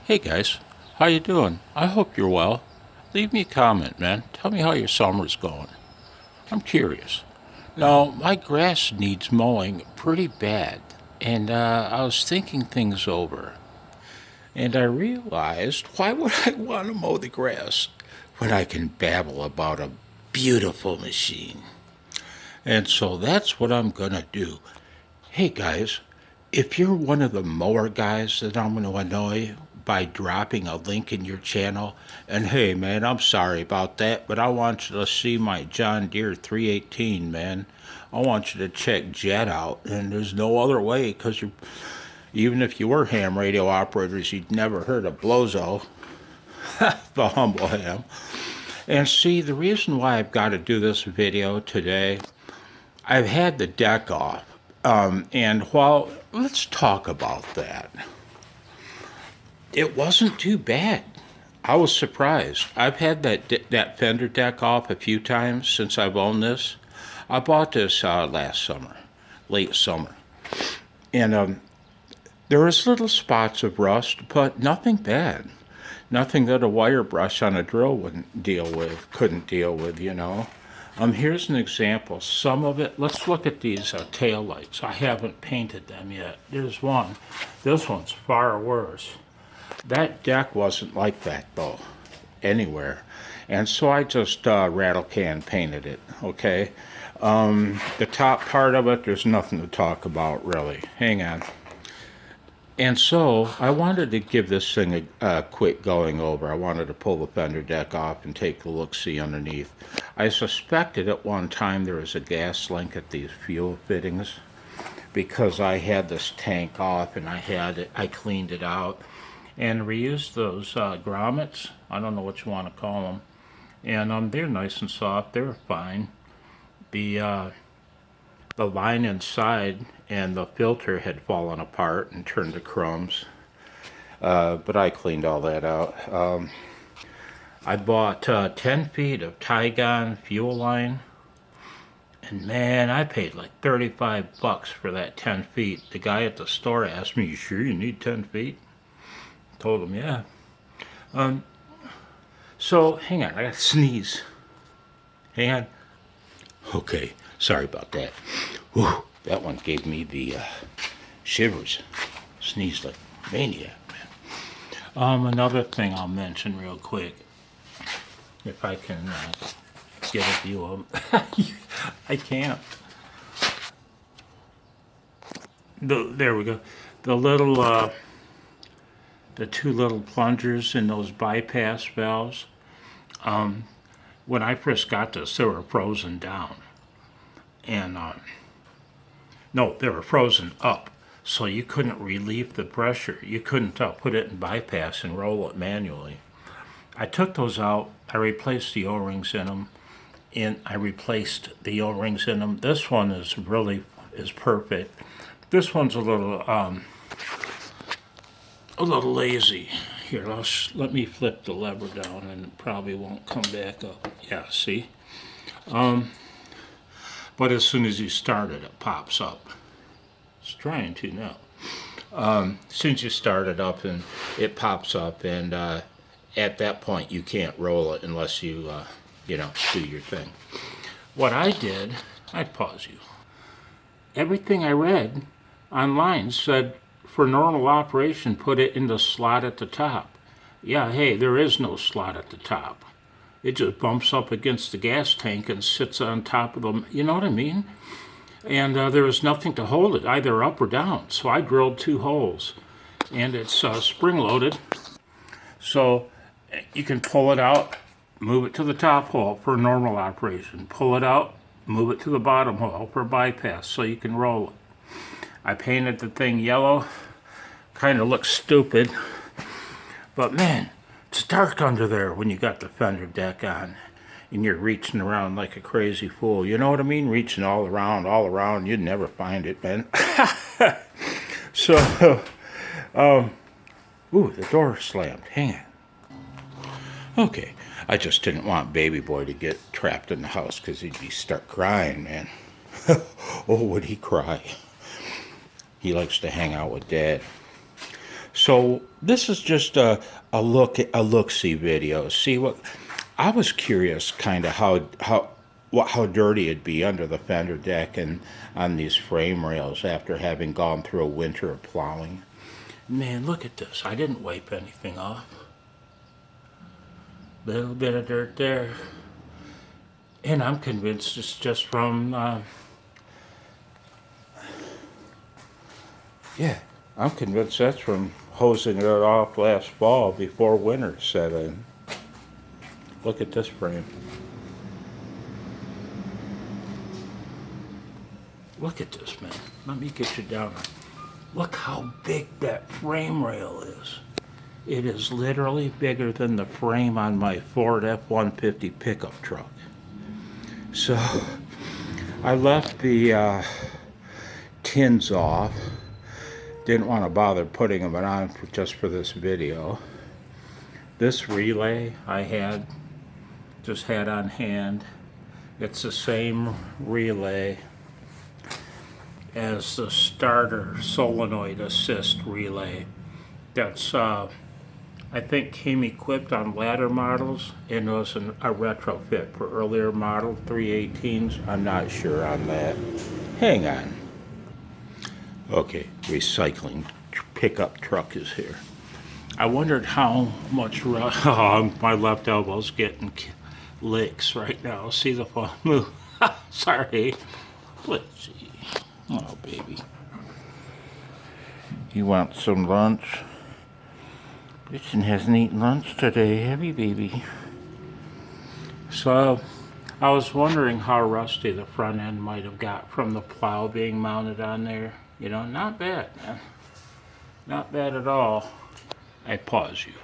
Hey guys, how you doing? I hope you're well. Leave me a comment, man. Tell me how your summer's going. I'm curious. Now, my grass needs mowing pretty bad, and I was thinking things over, and I realized why would I want to mow the grass when I can babble about a beautiful machine? And so that's what I'm gonna do. Hey guys, if you're one of the mower guys that I'm going to annoy by dropping a link in your channel, and hey man, I'm sorry about that, but I want you to see my John Deere 318, man. I want you to check Jet out, and there's no other way, because even if you were ham radio operators, you'd never heard of Blowzo, the humble ham. And see, the reason why I've got to do this video today, I've had the deck off. And while, let's talk about that. It wasn't too bad. I was surprised. I've had that fender deck off a few times since I've owned this. I bought this last summer, late summer. And there was little spots of rust, but nothing bad. Nothing that a wire brush on a drill couldn't deal with, you know. Here's an example. Some of it, let's look at these tail lights. I haven't painted them yet. There's one. This one's far worse. That deck wasn't like that, though, anywhere. And so I just rattle can painted it, okay? The top part of it, there's nothing to talk about, really. Hang on. And so I wanted to give this thing a quick going over. I wanted to pull the fender deck off and take a look-see underneath. I suspected at one time there was a gas leak at these fuel fittings because I had this tank off and I cleaned it out and reused those grommets. I don't know what you want to call them. And they're nice and soft. They're fine. The line inside and the filter had fallen apart and turned to crumbs. But I cleaned all that out. I bought 10 feet of Tygon fuel line. And man, I paid like 35 bucks for that 10 feet. The guy at the store asked me, "You sure you need 10 feet?" Told him, yeah. So, hang on, I gotta sneeze. Hang on. Okay, sorry about that. Whew, that one gave me the shivers. Sneezed like a maniac, man. Another thing I'll mention real quick, if I can get a view of them. I can't. There we go. The two little plungers in those bypass valves. When I first got this, they were frozen down. And, no, they were frozen up. So you couldn't relieve the pressure. You couldn't put it in bypass and roll it manually. I took those out. I replaced the O-rings in them. This one is perfect. This one's a little lazy. Here, let me flip the lever down and it probably won't come back up. Yeah, see? But as soon as you start it, it pops up. It's trying to now. As soon as you start it up, and it pops up, and at that point you can't roll it unless you, do your thing. What I did, I'd pause you. Everything I read online said for normal operation, put it in the slot at the top. Yeah, hey, there is no slot at the top. It just bumps up against the gas tank and sits on top of them. You know what I mean? And there was nothing to hold it, either up or down. So I drilled 2 holes. And it's spring-loaded. So you can pull it out, move it to the top hole for normal operation. Pull it out, move it to the bottom hole for bypass so you can roll it. I painted the thing yellow. Kind of looks stupid. But man, it's dark under there when you got the fender deck on. And you're reaching around like a crazy fool. You know what I mean? Reaching all around. You'd never find it, man. So, ooh, the door slammed. Hang on. Okay, I just didn't want baby boy to get trapped in the house because he'd start crying, man. Oh, would he cry? He likes to hang out with Dad. So this is just a look-see video. See what I was curious, kind of how dirty it'd be under the fender deck and on these frame rails after having gone through a winter of plowing. Man, look at this. I didn't wipe anything off. Little bit of dirt there, and I'm convinced it's just from yeah, I'm convinced that's from hosing it off last fall before winter set in. Look at this frame. Look at this, man. Let me get you down. Look how big that frame rail is. It is literally bigger than the frame on my Ford F-150 pickup truck. So I left the tins off. Didn't want to bother putting them on just for this video. This relay I just had on hand. It's the same relay as the starter solenoid assist relay. That's I think came equipped on latter models and was a retrofit for earlier model 318s. I'm not sure on that. Hang on. Okay, recycling pickup truck is here. I wondered how much my left elbow's getting licks right now. See the phone move. Sorry. Let's see. Oh, baby. You want some lunch? Blitz hasn't eaten lunch today, have you, baby? So, I was wondering how rusty the front end might have got from the plow being mounted on there. You know, not bad, man. Not bad at all. I pause you.